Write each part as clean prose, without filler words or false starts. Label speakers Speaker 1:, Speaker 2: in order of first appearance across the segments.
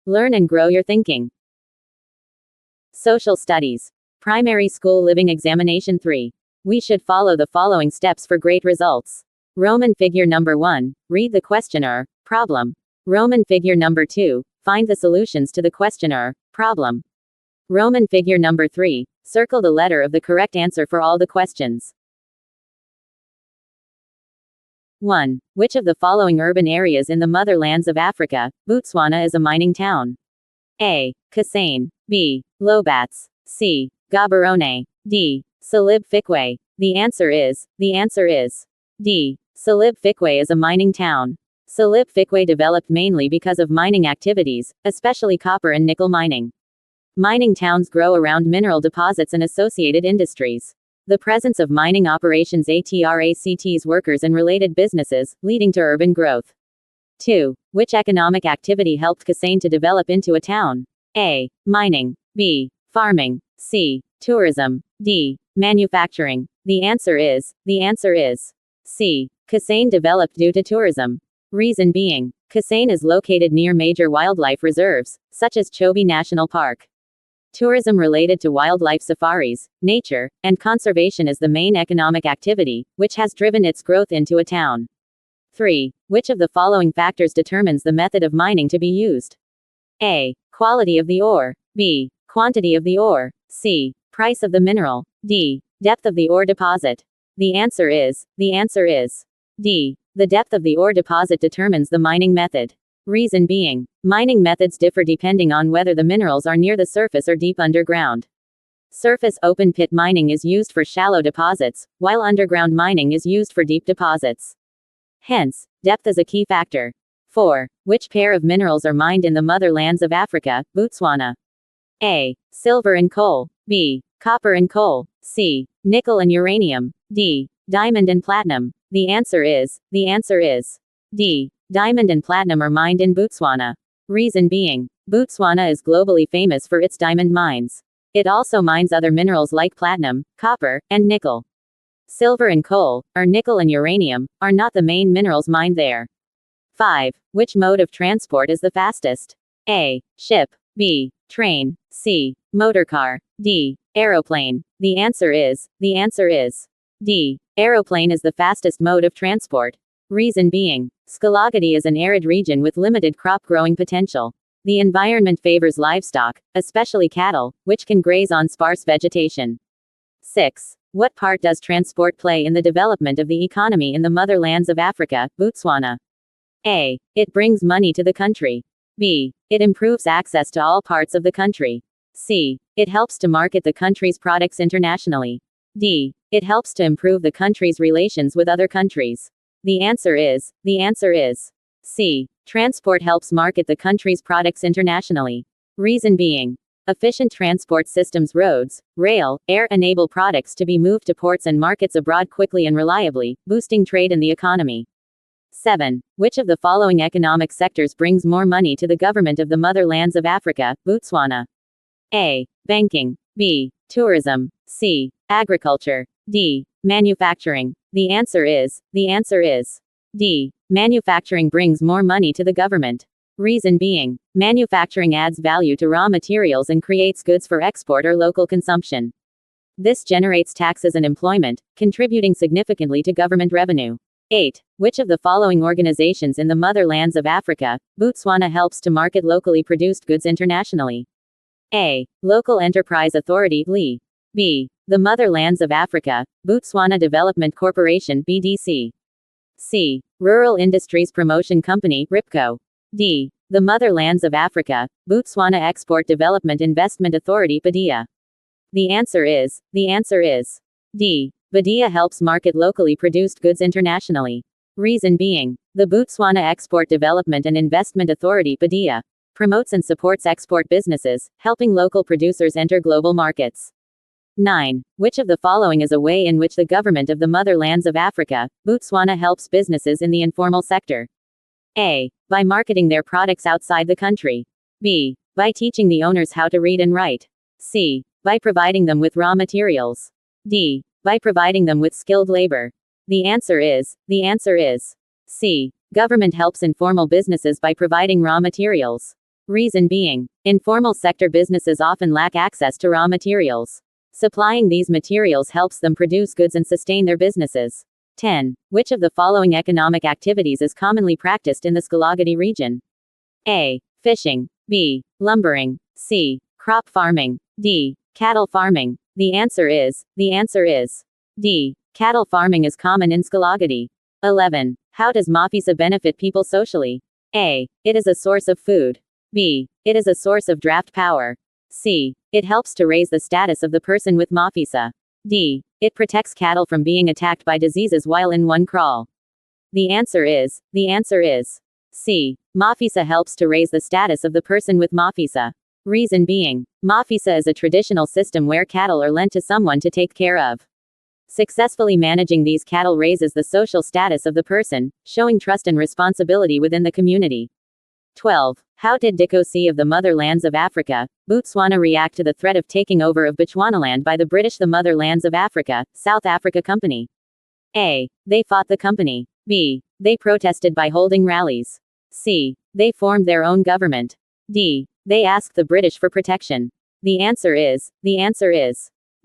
Speaker 1: Learn and grow your thinking. Social Studies. Primary School Living Examination 3. We should follow the following steps for great results. Roman figure number 1. Read the question or problem. Roman figure number 2. Find the solutions to the question or problem. Roman figure number 3. Circle the letter of the correct answer for all the questions. 1. Which of the following urban areas in the motherlands of Africa, Botswana, is a mining town? A. Kasane. B. Lobats. C. Gaborone. D. Salib Fikwe. The answer is D. Salib Fikwe is a mining town. Salib Fikwe developed mainly because of mining activities, especially copper and nickel mining. Mining towns grow around mineral deposits and associated industries. The presence of mining operations attracts workers and related businesses, leading to urban growth. 2. Which economic activity helped Kasane to develop into a town? A. Mining. B. Farming. C. Tourism. D. Manufacturing. The answer is C. Kasane developed due to tourism. Reason being, Kasane is located near major wildlife reserves, such as Chobe National Park. Tourism related to wildlife safaris, nature, and conservation is the main economic activity, which has driven its growth into a town. 3. Which of the following factors determines the method of mining to be used? A. Quality of the ore. B. Quantity of the ore. C. Price of the mineral. D. Depth of the ore deposit. The answer is D. The depth of the ore deposit determines the mining method. Reason being, mining methods differ depending on whether the minerals are near the surface or deep underground. Surface open pit mining is used for shallow deposits, while underground mining is used for deep deposits. Hence, depth is a key factor. 4. Which pair of minerals are mined in the motherlands of Africa, Botswana? A. Silver and coal. B. Copper and coal. C. Nickel and uranium. D. Diamond and platinum. The answer is D. Diamond and platinum are mined in Botswana. Reason being, Botswana is globally famous for its diamond mines. It also mines other minerals like platinum, copper, and nickel. Silver and coal, or nickel and uranium, are not the main minerals mined there. 5. Which mode of transport is the fastest? A. Ship. B. Train. C. Motorcar. D. Aeroplane. The answer is D. Aeroplane is the fastest mode of transport. Reason being, Skalagadi is an arid region with limited crop growing potential. The environment favors livestock, especially cattle, which can graze on sparse vegetation. 6. What part does transport play in the development of the economy in the motherlands of Africa, Botswana? A. It brings money to the country. B. It improves access to all parts of the country. C. It helps to market the country's products internationally. D. It helps to improve the country's relations with other countries. The answer is C. Transport helps market the country's products internationally. Reason being, efficient transport systems, roads, rail, air enable products to be moved to ports and markets abroad quickly and reliably, boosting trade and the economy. 7. Which of the following economic sectors brings more money to the government of the motherlands of Africa, Botswana? A. Banking. B. Tourism. C. Agriculture. D. Manufacturing. The answer is D. Manufacturing brings more money to the government. Reason being, manufacturing adds value to raw materials and creates goods for export or local consumption. This generates taxes and employment, contributing significantly to government revenue. 8. Which of the following organizations in the motherlands of Africa, Botswana, helps to market locally produced goods internationally? A. Local Enterprise Authority, LE. B. The Motherlands of Africa, Botswana Development Corporation, BDC. C. Rural Industries Promotion Company, RIPCO. D. The Motherlands of Africa, Botswana Export Development Investment Authority, BADIA. The answer is D. BADIA helps market locally produced goods internationally. Reason being, the Botswana Export Development and Investment Authority, BADIA, promotes and supports export businesses, helping local producers enter global markets. 9. Which of the following is a way in which the government of the motherlands of Africa, Botswana, helps businesses in the informal sector? A. By marketing their products outside the country. B. By teaching the owners how to read and write. C. By providing them with raw materials. D. By providing them with skilled labor. The answer is C. Government helps informal businesses by providing raw materials. Reason being, informal sector businesses often lack access to raw materials. Supplying these materials helps them produce goods and sustain their businesses. 10. Which of the following economic activities is commonly practiced in the Skalagadi region? A. Fishing. B. Lumbering. C. Crop farming. D. Cattle farming. The answer is D. Cattle farming is common in Skalagadi. 11. How does Mafisa benefit people socially? A. It is a source of food. B. It is a source of draft power. C. It helps to raise the status of the person with Mafisa. D. It protects cattle from being attacked by diseases while in one kraal. The answer is C. Mafisa helps to raise the status of the person with Mafisa. Reason being, Mafisa is a traditional system where cattle are lent to someone to take care of. Successfully managing these cattle raises the social status of the person, showing trust and responsibility within the community. 12. How did Dikosi of the Motherlands of Africa, Botswana react to the threat of taking over of Bechuanaland by the British the Motherlands of Africa, South Africa Company? A. They fought the company. B. They protested by holding rallies. C. They formed their own government. D. They asked the British for protection. The answer is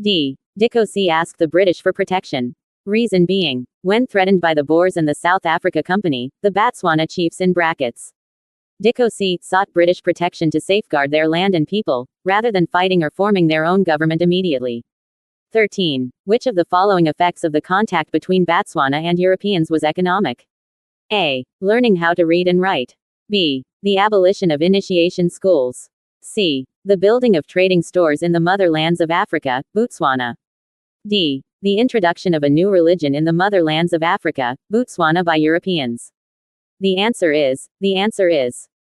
Speaker 1: D. Dikosi asked the British for protection. Reason being, when threatened by the Boers and the South Africa Company, the Botswana chiefs in brackets. Dikosi sought British protection to safeguard their land and people, rather than fighting or forming their own government immediately. 13. Which of the following effects of the contact between Botswana and Europeans was economic? A. Learning how to read and write. B. The abolition of initiation schools. C. The building of trading stores in the motherlands of Africa, Botswana. D. The introduction of a new religion in the motherlands of Africa, Botswana by Europeans. The answer is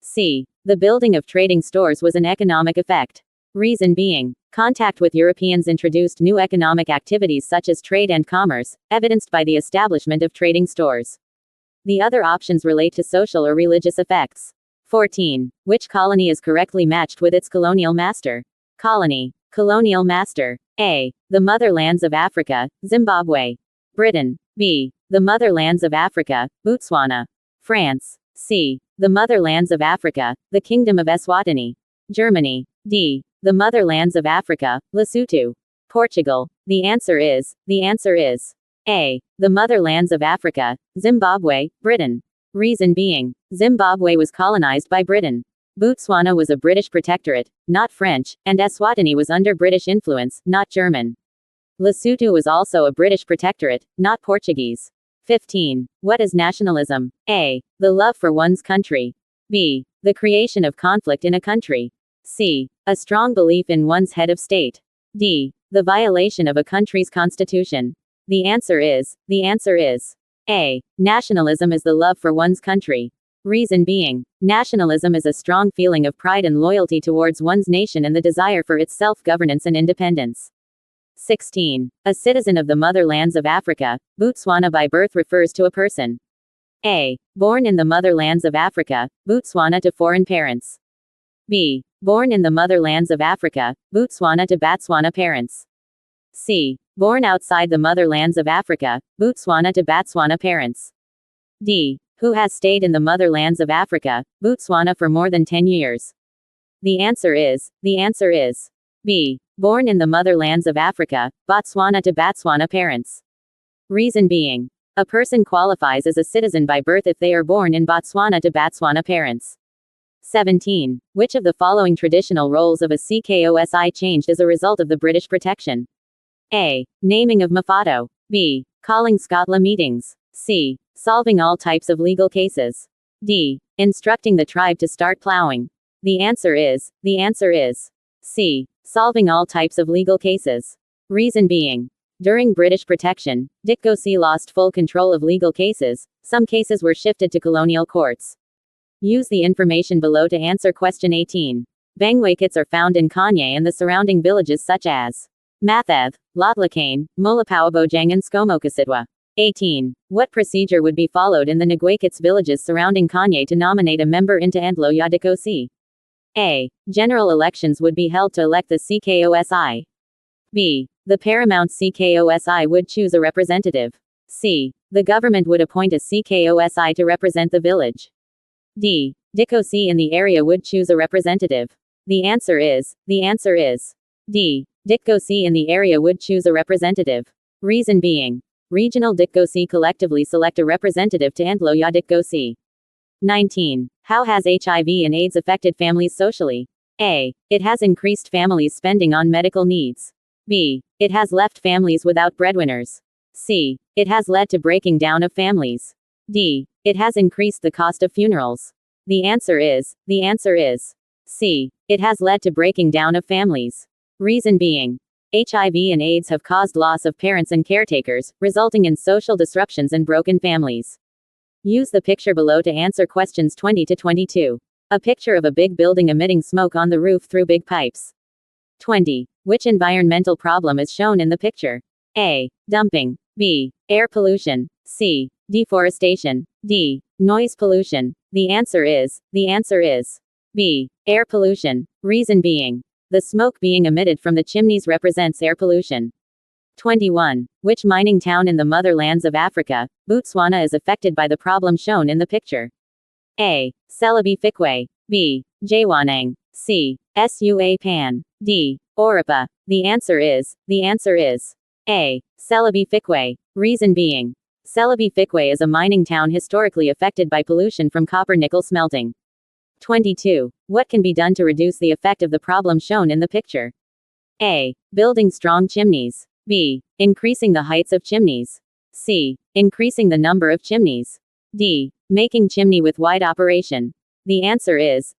Speaker 1: C. The building of trading stores was an economic effect. Reason being, contact with Europeans introduced new economic activities such as trade and commerce, evidenced by the establishment of trading stores. The other options relate to social or religious effects. 14. Which colony is correctly matched with its colonial master? Colony. Colonial master. A. The Motherlands of Africa, Zimbabwe. Britain. B. The Motherlands of Africa, Botswana. France. C. The Motherlands of Africa, the Kingdom of Eswatini. Germany. D. The Motherlands of Africa, Lesotho. Portugal. The answer is A. The Motherlands of Africa, Zimbabwe, Britain. Reason being, Zimbabwe was colonized by Britain. Botswana was a British protectorate, not French, and Eswatini was under British influence, not German. Lesotho was also a British protectorate, not Portuguese. 15. What is nationalism? A. The love for one's country. B. The creation of conflict in a country. C. A strong belief in one's head of state. D. The violation of a country's constitution. The answer is A. Nationalism is the love for one's country. Reason being, nationalism is a strong feeling of pride and loyalty towards one's nation and the desire for its self-governance and independence. 16. A citizen of the motherlands of Africa, Botswana by birth refers to a person. A. Born in the motherlands of Africa, Botswana to foreign parents. B. Born in the motherlands of Africa, Botswana to Botswana parents. C. Born outside the motherlands of Africa, Botswana to Botswana parents. D. Who has stayed in the motherlands of Africa, Botswana for more than 10 years. The answer is B. Born in the motherlands of Africa, Botswana to Botswana parents. Reason being, a person qualifies as a citizen by birth if they are born in Botswana to Botswana parents. 17. Which of the following traditional roles of a CKOSI changed as a result of the British protection? A. Naming of Mafoto. B. Calling Scotla meetings. C. Solving all types of legal cases. D. Instructing the tribe to start plowing. The answer is C. Solving all types of legal cases. Reason being, during British protection, Dikosi lost full control of legal cases. Some cases were shifted to colonial courts. Use the information below to answer question 18. Bangwakits are found in Kanye and the surrounding villages such as Mathev, Lotlakane, Molapawabojang and Skomokasitwa. 18. What procedure would be followed in the Ngwakits villages surrounding Kanye to nominate a member into Endlo ya Dikosi? A. General elections would be held to elect the CKOSI. B. The paramount CKOSI would choose a representative. C. The government would appoint a CKOSI to represent the village. D. Dikosi in the area would choose a representative? The answer is D. Dikosi in the area would choose a representative. Reason being, regional Dikosi collectively select a representative to Antloya Dikosi. 19. How has HIV and AIDS affected families socially? A. It has increased families' spending on medical needs. B. It has left families without breadwinners. C. It has led to breaking down of families. D. It has increased the cost of funerals. The answer is C. It has led to breaking down of families. Reason being, HIV and AIDS have caused loss of parents and caretakers, resulting in social disruptions and broken families. Use the picture below to answer questions 20 to 22. A picture of a big building emitting smoke on the roof through big pipes. 20. Which environmental problem is shown in the picture? A. Dumping. B. Air pollution. C. Deforestation. D. Noise pollution. The answer is B. Air pollution. Reason being, the smoke being emitted from the chimneys represents air pollution. 21. Which mining town in the motherlands of Africa, Botswana, is affected by the problem shown in the picture? A. Celebi Fikwe. B. Jwaneng. C. Sua Pan. D. Oripa. The answer is A. Celebi Fikwe. Reason being, Celebi Fikwe is a mining town historically affected by pollution from copper-nickel smelting. 22. What can be done to reduce the effect of the problem shown in the picture? A. Building strong chimneys. B. Increasing the heights of chimneys. C. Increasing the number of chimneys. D. Making chimney with wide operation. The answer is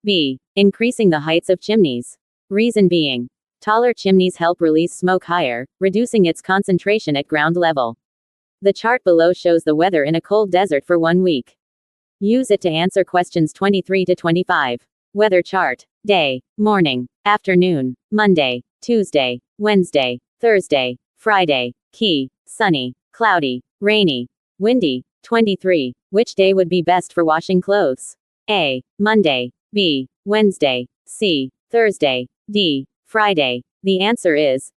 Speaker 1: B. Increasing the heights of chimneys. Reason being, taller chimneys help release smoke higher, reducing its concentration at ground level. The chart below shows the weather in a cold desert for 1 week. Use it to answer questions 23 to 25. Weather chart. Day, morning, afternoon, Monday, Tuesday, Wednesday, Thursday, Friday. Key, sunny, cloudy, rainy, windy. 23. Which day would be best for washing clothes? A. Monday. B. Wednesday. C. Thursday. D. Friday. The answer is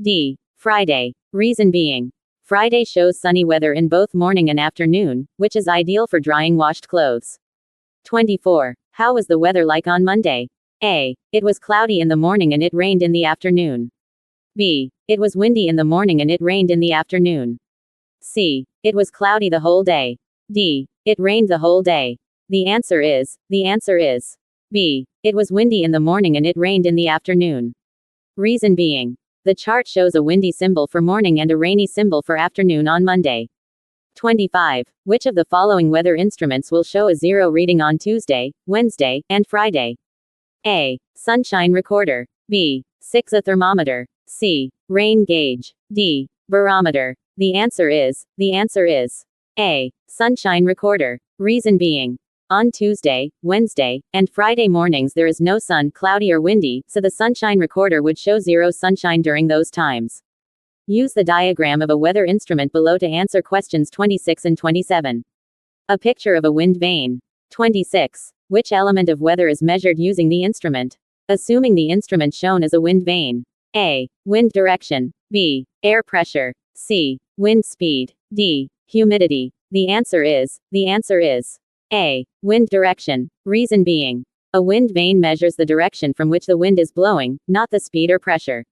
Speaker 1: D. Friday. Reason being, Friday shows sunny weather in both morning and afternoon, which is ideal for drying washed clothes. 24. How was the weather like on Monday? A. It was cloudy in the morning and it rained in the afternoon. B. It was windy in the morning and it rained in the afternoon. C. It was cloudy the whole day. D. It rained the whole day. The answer is B. It was windy in the morning and it rained in the afternoon. Reason being, the chart shows a windy symbol for morning and a rainy symbol for afternoon on Monday. 25. Which of the following weather instruments will show a zero reading on Tuesday, Wednesday, and Friday? A. Sunshine recorder. B. A thermometer. C. Rain gauge. D. Barometer. The answer is A. Sunshine recorder. Reason being, on Tuesday, Wednesday, and Friday mornings there is no sun, cloudy or windy, so the sunshine recorder would show zero sunshine during those times. Use the diagram of a weather instrument below to answer questions 26 and 27. A picture of a wind vane. 26. Which element of weather is measured using the instrument? Assuming the instrument shown as a wind vane. A. Wind direction. B. Air pressure. C. Wind speed. D. Humidity. The answer is A. Wind direction. Reason being, a wind vane measures the direction from which the wind is blowing, not the speed or pressure.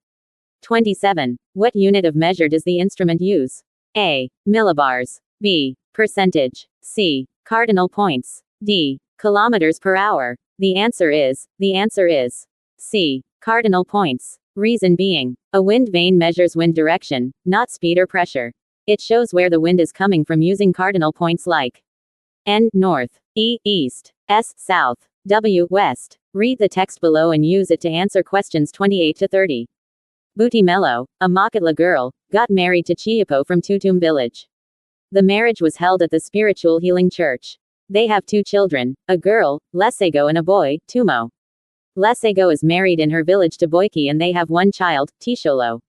Speaker 1: 27. What unit of measure does the instrument use? A. Millibars. B. Percentage. C. Cardinal points. D. Kilometers per hour. The answer is C. Cardinal points. Reason being, a wind vane measures wind direction, not speed or pressure. It shows where the wind is coming from using cardinal points like N. North. E. East. S. South. W. West. Read the text below and use it to answer questions 28 to 30. Buti Melo, a Makatla girl, got married to Chiapo from Tutum village. The marriage was held at the Spiritual Healing Church. They have 2 children, a girl, Lesego, and a boy, Tumo. Lesego is married in her village to Boyki and they have 1 child, Tisholo.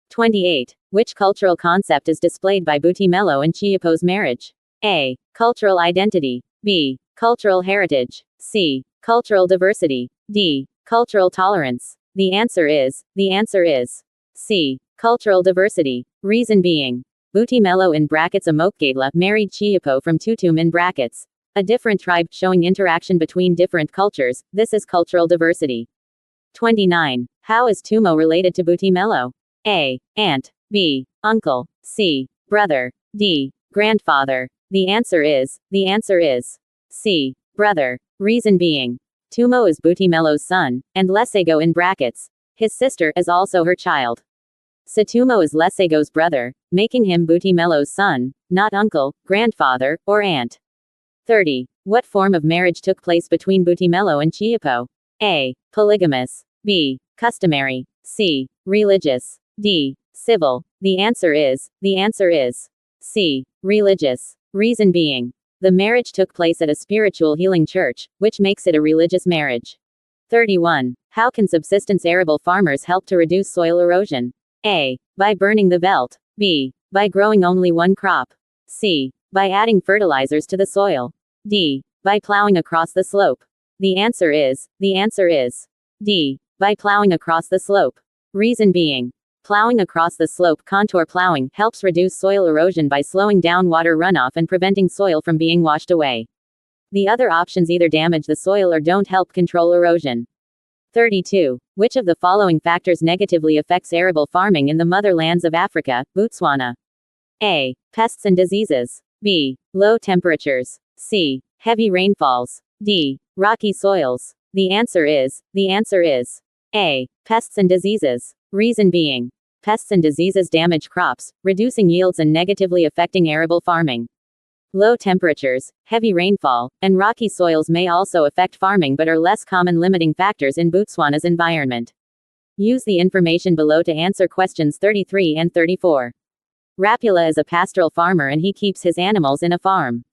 Speaker 1: 28. Which cultural concept is displayed by Buti Melo and Chiapo's marriage? A. Cultural identity. B. Cultural heritage. C. Cultural diversity. D. Cultural tolerance. The answer is C. Cultural diversity. Reason being, Buti Melo in brackets Amokgatla married Chiapo from Tutum in brackets. A different tribe showing interaction between different cultures. This is cultural diversity. 29. How is Tumo related to Butimelo? A. Aunt. B. Uncle. C. Brother. D. Grandfather. The answer is C. Brother. Reason being, Tumo is Butimelo's son, and Lesego in brackets. His sister is also her child. Situmo is Lesego's brother, making him Butimelo's son, not uncle, grandfather, or aunt. 30. What form of marriage took place between Butimelo and Chiapo? A. Polygamous. B. Customary. C. Religious. D. Civil. The answer is C. Religious. Reason being, the marriage took place at a spiritual healing church, which makes it a religious marriage. 31. How can subsistence arable farmers help to reduce soil erosion? A. By burning the veldt. B. By growing only one crop. C. By adding fertilizers to the soil. D. By plowing across the slope. The answer is D. By plowing across the slope. Reason being, plowing across the slope contour plowing helps reduce soil erosion by slowing down water runoff and preventing soil from being washed away. The other options either damage the soil or don't help control erosion. 32. Which of the following factors negatively affects arable farming in the motherlands of Africa, Botswana? A. Pests and diseases. B. Low temperatures. C. Heavy rainfalls. D. Rocky soils. The answer is A. Pests and diseases. Reason being, pests and diseases damage crops, reducing yields and negatively affecting arable farming. Low temperatures, heavy rainfall, and rocky soils may also affect farming but are less common limiting factors in Botswana's environment. Use the information below to answer questions 33 and 34. Rapula is a pastoral farmer and he keeps his animals in a farm.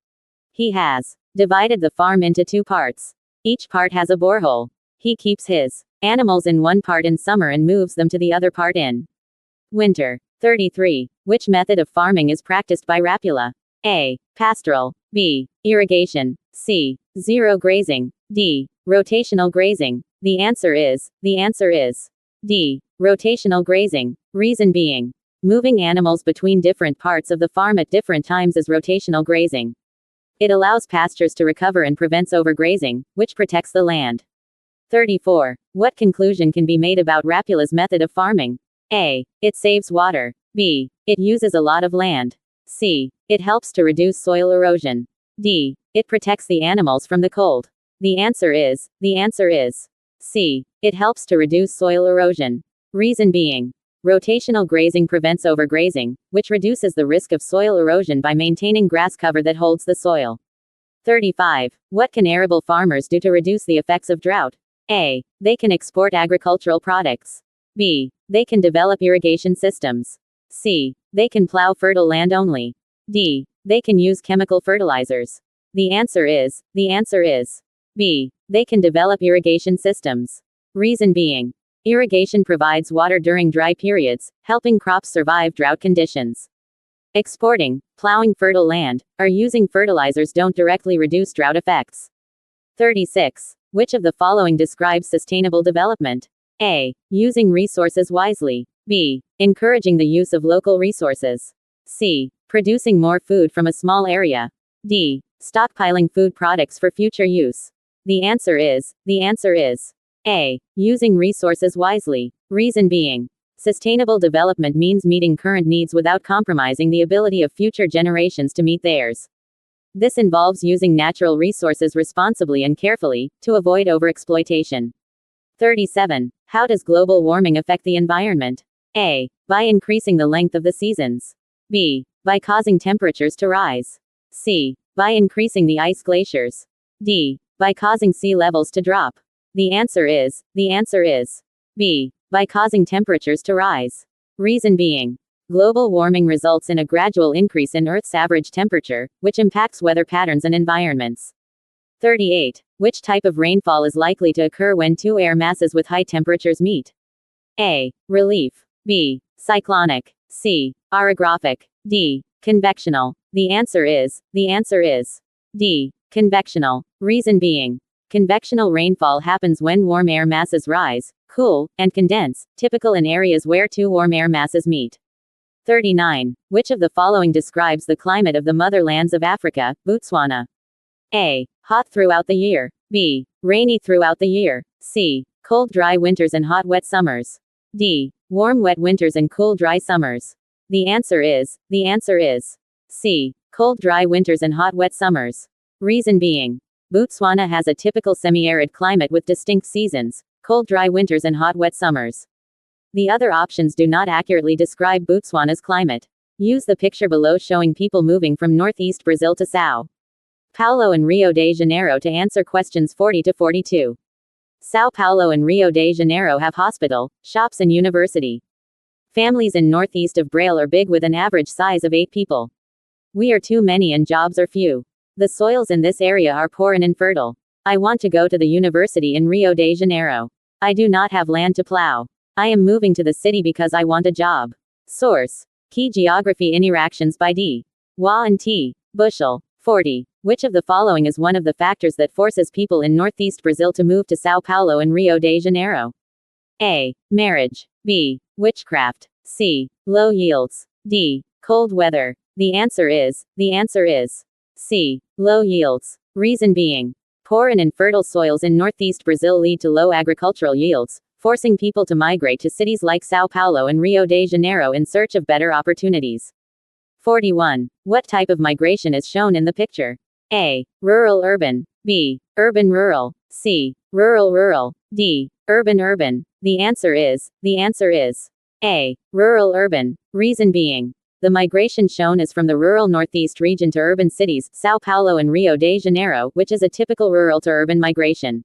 Speaker 1: He has divided the farm into two parts. Each part has a borehole. He keeps his animals in one part in summer and moves them to the other part in winter. 33. Which method of farming is practiced by Rapula? A. Pastoral. B. Irrigation. C. Zero grazing. D. Rotational grazing. The answer is D. Rotational grazing. Reason being, moving animals between different parts of the farm at different times is rotational grazing. It allows pastures to recover and prevents overgrazing, which protects the land. 34. What conclusion can be made about Rapula's method of farming? A. It saves water. B. It uses a lot of land. C. It helps to reduce soil erosion. D. It protects the animals from the cold. The answer is C. It helps to reduce soil erosion. Reason being, rotational grazing prevents overgrazing, which reduces the risk of soil erosion by maintaining grass cover that holds the soil. 35. What can arable farmers do to reduce the effects of drought? A. They can export agricultural products. B. They can develop irrigation systems. C. They can plow fertile land only. D. They can use chemical fertilizers. The answer is B. They can develop irrigation systems. Reason being, irrigation provides water during dry periods, helping crops survive drought conditions. Exporting, plowing fertile land, or using fertilizers don't directly reduce drought effects. 36. Which of the following describes sustainable development? A. Using resources wisely. B. Encouraging the use of local resources. C. Producing more food from a small area. D. Stockpiling food products for future use. The answer is A. Using resources wisely. Reason being, sustainable development means meeting current needs without compromising the ability of future generations to meet theirs. This involves using natural resources responsibly and carefully, to avoid overexploitation. 37. How does global warming affect the environment? A. By increasing the length of the seasons. B. By causing temperatures to rise. C. By increasing the ice glaciers. D. By causing sea levels to drop. The answer is B. By causing temperatures to rise. Reason being, global warming results in a gradual increase in Earth's average temperature, which impacts weather patterns and environments. 38. Which type of rainfall is likely to occur when two air masses with high temperatures meet? A. Relief. B. Cyclonic. C. Orographic. D. Convectional. The answer is D. Convectional. Reason being, convectional rainfall happens when warm air masses rise, cool, and condense, typical in areas where two warm air masses meet. 39. Which of the following describes the climate of the motherlands of Africa, Botswana? A. Hot throughout the year. B. Rainy throughout the year. C. Cold dry winters and hot wet summers. D. Warm wet winters and cool dry summers. The answer is C. Cold dry winters and hot wet summers. Reason being, Botswana has a typical semi-arid climate with distinct seasons, cold dry winters and hot wet summers. The other options do not accurately describe Botswana's climate. Use the picture below showing people moving from northeast Brazil to São Paulo and Rio de Janeiro to answer questions 40 to 42. São Paulo and Rio de Janeiro have hospital, shops and university. Families in northeast of Brazil are big with an average size of 8 people. We are too many and jobs are few. The soils in this area are poor and infertile. I want to go to the university in Rio de Janeiro. I do not have land to plow. I am moving to the city because I want a job. Source. Key Geography Interactions by D. Waugh and T. Bushell. 40. Which of the following is one of the factors that forces people in northeast Brazil to move to São Paulo and Rio de Janeiro? A. Marriage. B. Witchcraft. C. Low yields. D. Cold weather. The answer is C. Low yields. Reason being, poor and infertile soils in northeast Brazil lead to low agricultural yields, forcing people to migrate to cities like São Paulo and Rio de Janeiro in search of better opportunities. 41. What type of migration is shown in the picture? A. Rural-urban. B. Urban-rural. C. Rural-rural. D. Urban-urban. The answer is A. Rural-urban. Reason being, the migration shown is from the rural northeast region to urban cities, São Paulo and Rio de Janeiro, which is a typical rural to urban migration.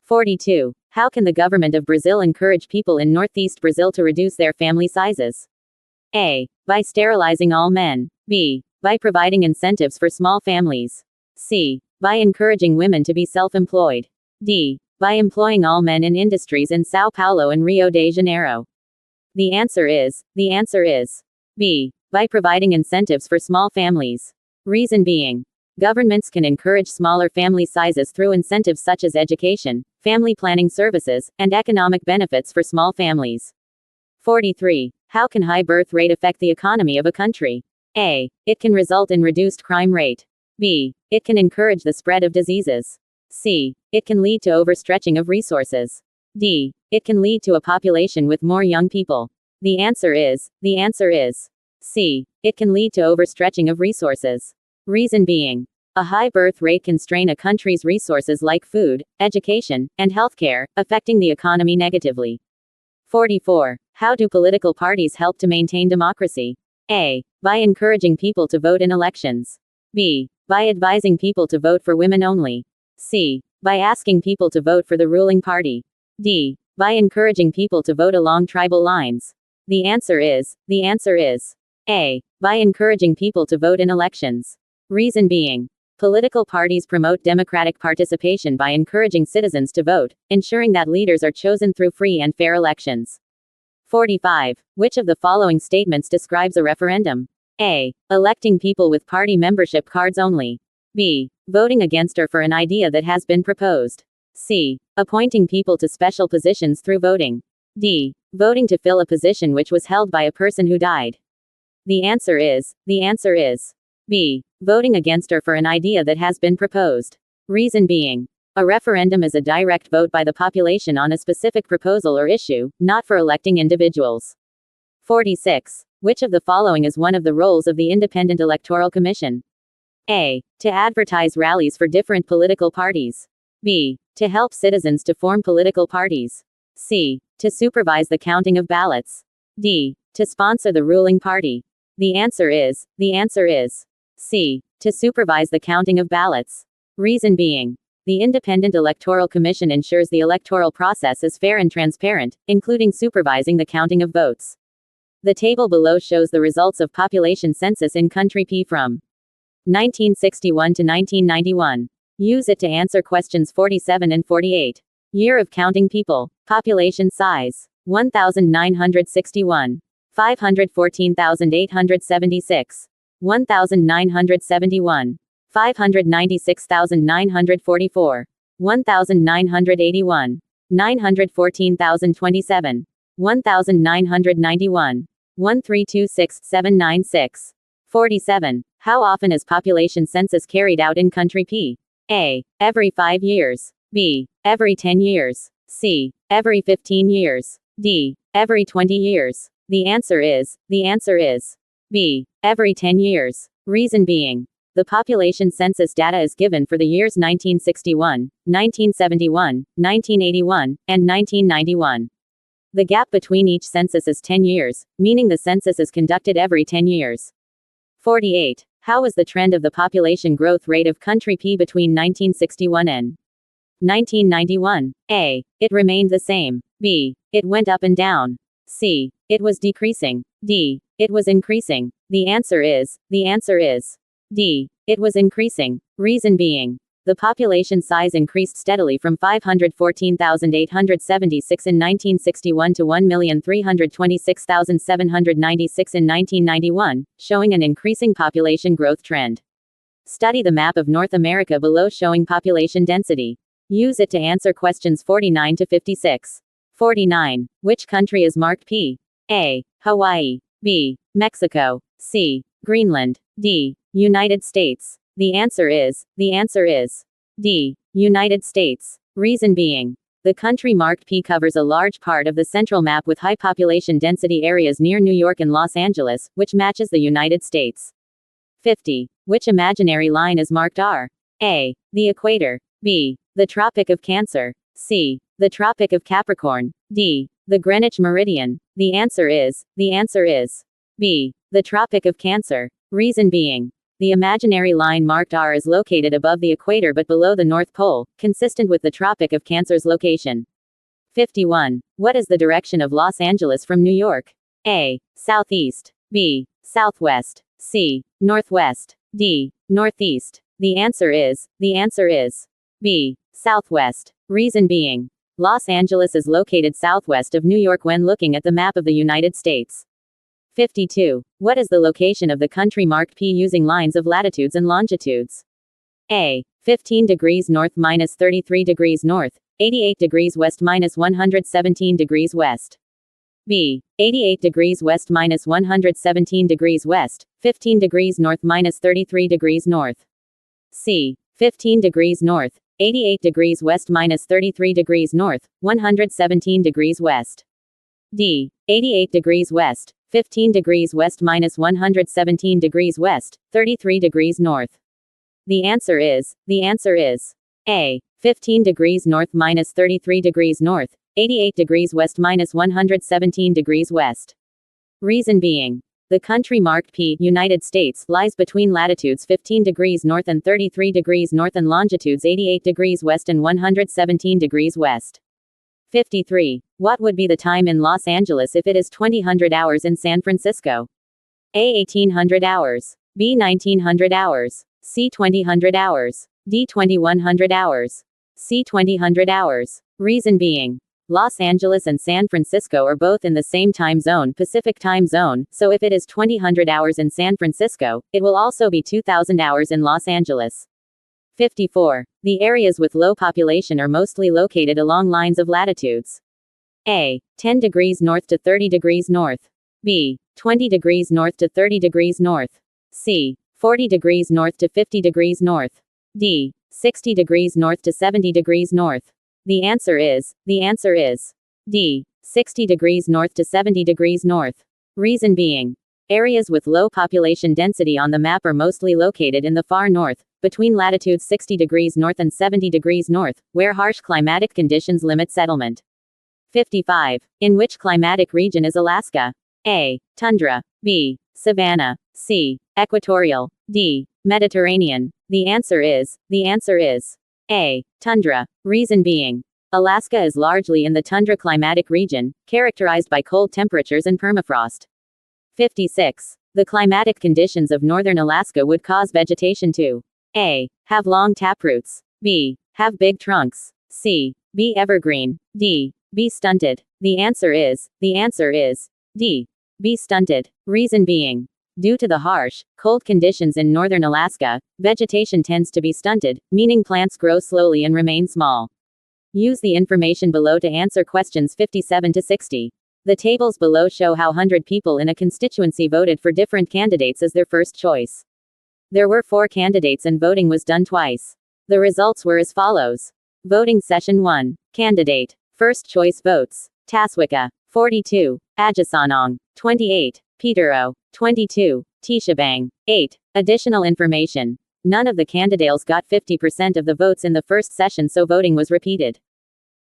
Speaker 1: 42. How can the government of Brazil encourage people in northeast Brazil to reduce their family sizes? A. By sterilizing all men. B. By providing incentives for small families. C. By encouraging women to be self-employed. D. By employing all men in industries in São Paulo and Rio de Janeiro. The answer is B. By providing incentives for small families. Reason being, governments can encourage smaller family sizes through incentives such as education, family planning services, and economic benefits for small families. 43. How can high birth rate affect the economy of a country? A. It can result in reduced crime rate. B. It can encourage the spread of diseases. C. It can lead to overstretching of resources. D. It can lead to a population with more young people. The answer is C. It can lead to overstretching of resources. Reason being, a high birth rate can strain a country's resources like food, education, and healthcare, affecting the economy negatively. 44. How do political parties help to maintain democracy? A. By encouraging people to vote in elections. B. By advising people to vote for women only. C. By asking people to vote for the ruling party. D. By encouraging people to vote along tribal lines. The answer is A. By encouraging people to vote in elections. Reason being, political parties promote democratic participation by encouraging citizens to vote, ensuring that leaders are chosen through free and fair elections. 45. Which of the following statements describes a referendum? A. Electing people with party membership cards only. B. Voting against or for an idea that has been proposed. C. Appointing people to special positions through voting. D. Voting to fill a position which was held by a person who died. The answer is B. Voting against or for an idea that has been proposed. Reason being, a referendum is a direct vote by the population on a specific proposal or issue, not for electing individuals. 46. Which of the following is one of the roles of the Independent Electoral Commission? A. To advertise rallies for different political parties. B. To help citizens to form political parties. C. To supervise the counting of ballots. D. To sponsor the ruling party. The answer is C. To supervise the counting of ballots. Reason being, the Independent Electoral Commission ensures the electoral process is fair and transparent, including supervising the counting of votes. The table below shows the results of population census in country P from 1961 to 1991. Use it to answer questions 47 and 48. Year of counting people. Population size. 1,961. 514,876. 1,971. 596,944. 1,981. 914,027. 1,991. 1326796. 47. How often is population census carried out in country P? A. Every 5 years. B. Every 10 years. C. Every 15 years. D. Every 20 years. The answer is B. Every 10 years. Reason being, the population census data is given for the years 1961, 1971, 1981, and 1991. The gap between each census is 10 years, meaning the census is conducted every 10 years. 48. How was the trend of the population growth rate of country P between 1961 and 1991? A. It remained the same. B. It went up and down. C. It was decreasing. D. It was increasing. The answer is D. It was increasing. Reason being, the population size increased steadily from 514,876 in 1961 to 1,326,796 in 1991, showing an increasing population growth trend. Study the map of North America below showing population density. Use it to answer questions 49 to 56. 49. Which country is marked P? A. Hawaii. B. Mexico. C. Greenland. D. United States. The answer is D. United States. Reason being, the country marked P covers a large part of the central map with high population density areas near New York and Los Angeles, which matches the United States. 50. Which imaginary line is marked R? A. The equator. B. The Tropic of Cancer. C. The Tropic of Capricorn. D. The Greenwich Meridian. The answer is B. The Tropic of Cancer. Reason being, the imaginary line marked R is located above the equator but below the North Pole, consistent with the Tropic of Cancer's location. 51. What is the direction of Los Angeles from New York? A. Southeast. B. Southwest. C. Northwest. D. Northeast. The answer is B. Southwest. Reason being, Los Angeles is located southwest of New York when looking at the map of the United States. 52. What is the location of the country marked P using lines of latitudes and longitudes? A. 15 degrees north minus 33 degrees north, 88 degrees west minus 117 degrees west. B. 88 degrees west minus 117 degrees west, 15 degrees north minus 33 degrees north. C. 15 degrees north, 88 degrees west minus 33 degrees north, 117 degrees west. D. 88 degrees west, 15 degrees west minus 117 degrees west, 33 degrees north. The answer is A. 15 degrees north minus 33 degrees north, 88 degrees west minus 117 degrees west. Reason being, the country marked P, United States, lies between latitudes 15 degrees north and 33 degrees north and longitudes 88 degrees west and 117 degrees west. 53. What would be the time in Los Angeles if it is 2000 hours in San Francisco? A. 1800 hours. B. 1900 hours. C. 2000 hours. D. 2100 hours. C. 2000 hours. Reason being, Los Angeles and San Francisco are both in the same time zone, Pacific time zone, so if it is 2000 hours in San Francisco, it will also be 2000 hours in Los Angeles. 54. The areas with low population are mostly located along lines of latitudes. A. 10 degrees north to 30 degrees north. B. 20 degrees north to 30 degrees north. C. 40 degrees north to 50 degrees north. D. 60 degrees north to 70 degrees north. The answer is D. 60 degrees north to 70 degrees north. Reason being, areas with low population density on the map are mostly located in the far north, between latitudes 60 degrees north and 70 degrees north, where harsh climatic conditions limit settlement. 55. In which climatic region is Alaska? A. Tundra. B. Savanna. C. Equatorial. D. Mediterranean. The answer is A. Tundra. Reason being, Alaska is largely in the tundra climatic region, characterized by cold temperatures and permafrost. 56. The climatic conditions of northern Alaska would cause vegetation to A. Have long taproots. B. Have big trunks. C. Be evergreen. D. Be stunted. The answer is D. Be stunted. Reason being, due to the harsh, cold conditions in northern Alaska, vegetation tends to be stunted, meaning plants grow slowly and remain small. Use the information below to answer questions 57 to 60. The tables below show how 100 people in a constituency voted for different candidates as their first choice. There were 4 candidates and voting was done twice. The results were as follows. Voting Session 1. Candidate. First choice votes. Taswika, 42. Ajasanong, 28. Petero, 22. Tishabang, 8. Additional information. None of the candidates got 50% of the votes in the first session, so voting was repeated.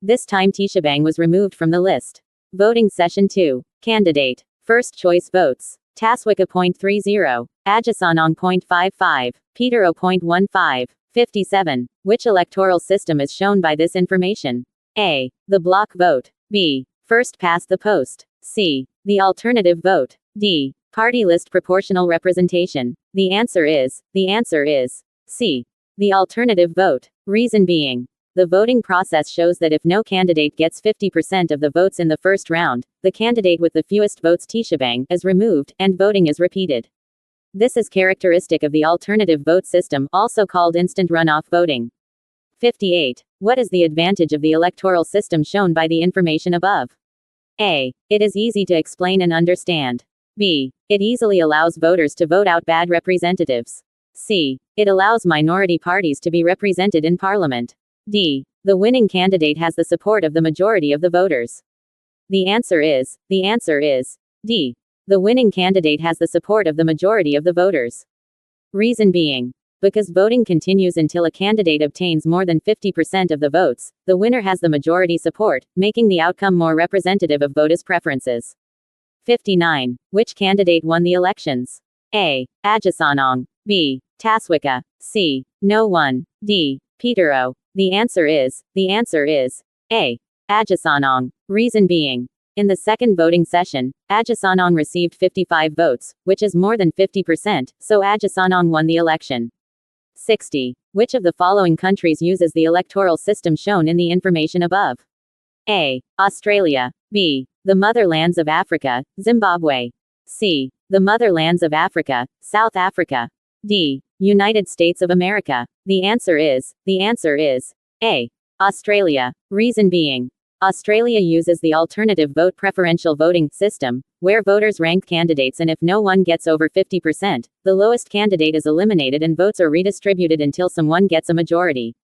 Speaker 1: This time Tishabang was removed from the list. Voting Session 2. Candidate. First choice votes. Taswika .30. Ajasanong .55. Petero .15. 57. Which electoral system is shown by this information? A. The block vote. B. First past the post. C. The alternative vote. D. Party list proportional representation. The answer is C. The alternative vote. Reason being, the voting process shows that if no candidate gets 50% of the votes in the first round, the candidate with the fewest votes Tishabang is removed, and voting is repeated. This is characteristic of the alternative vote system, also called instant runoff voting. 58. What is the advantage of the electoral system shown by the information above? A. It is easy to explain and understand. B. It easily allows voters to vote out bad representatives. C. It allows minority parties to be represented in parliament. D. The winning candidate has the support of the majority of the voters. The answer is D. The winning candidate has the support of the majority of the voters. Reason being, because voting continues until a candidate obtains more than 50% of the votes, the winner has the majority support, making the outcome more representative of voters' preferences. 59. Which candidate won the elections? A. Ajasanong. B. Taswika. C. No one. D. Petero. The answer is A. Ajasanong. Reason being, in the second voting session, Ajasanong received 55 votes, which is more than 50%, so Ajasanong won the election. 60. Which of the following countries uses the electoral system shown in the information above? A. Australia. B. The Motherlands of Africa, Zimbabwe. C. The Motherlands of Africa, South Africa. D. United States of America. The answer is A. Australia. Reason being, Australia uses the alternative vote preferential voting system, where voters rank candidates, and if no one gets over 50%, the lowest candidate is eliminated and votes are redistributed until someone gets a majority.